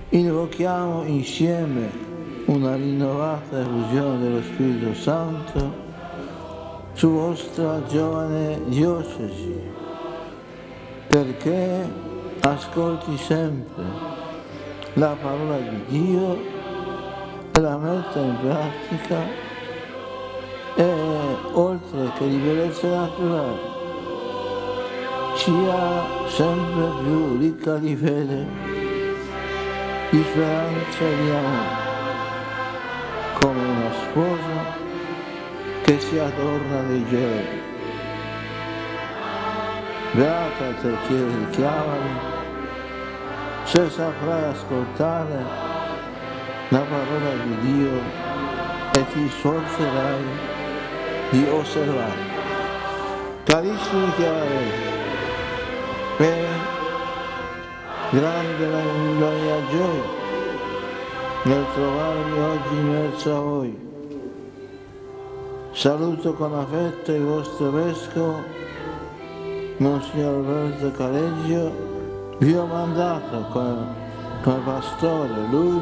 Invochiamo insieme una rinnovata effusione dello Spirito Santo su vostra giovane diocesi, perché ascolti sempre la parola di Dio e la metta in pratica e, oltre che di bellezza naturale, sia sempre più ricca di fede, di speranza e di amore, come una sposa che si adorna dei gioielli. Beata te che richiamali, se saprai ascoltare la parola di Dio e ti sforzerai di osservare. Carissimi chiavaresi, è grande la mia gioia nel trovarmi oggi in mezzo a voi. Saluto con affetto il vostro vescovo, Monsignor Alberto Caleggio. Vi ho mandato come pastore lui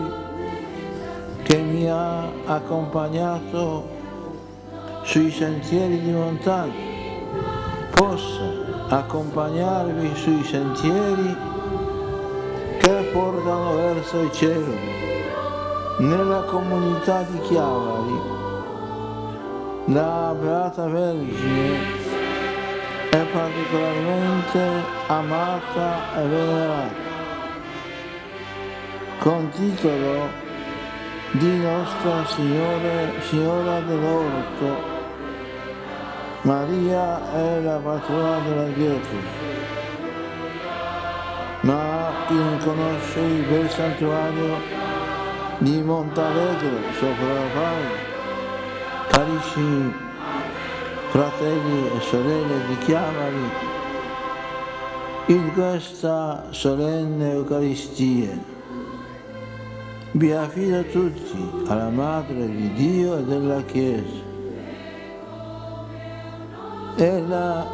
che mi ha accompagnato sui sentieri di montagna, possa accompagnarvi sui sentieri che portano verso il cielo. Nella comunità di Chiavari la Beata Vergine è particolarmente amata e venerata, con titolo di Nostra Signora dell'Orto. Maria è la patrona della diocesi, ma chi non conosce il bel santuario di Montalegre sopra la Valle, carissimi fratelli e sorelle di Chiavari, in questa solenne Eucaristia vi affido tutti alla Madre di Dio e della Chiesa. Ella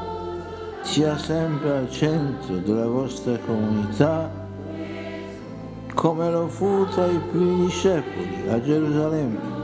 sia sempre al centro della vostra comunità, come lo fu tra i primi discepoli a Gerusalemme.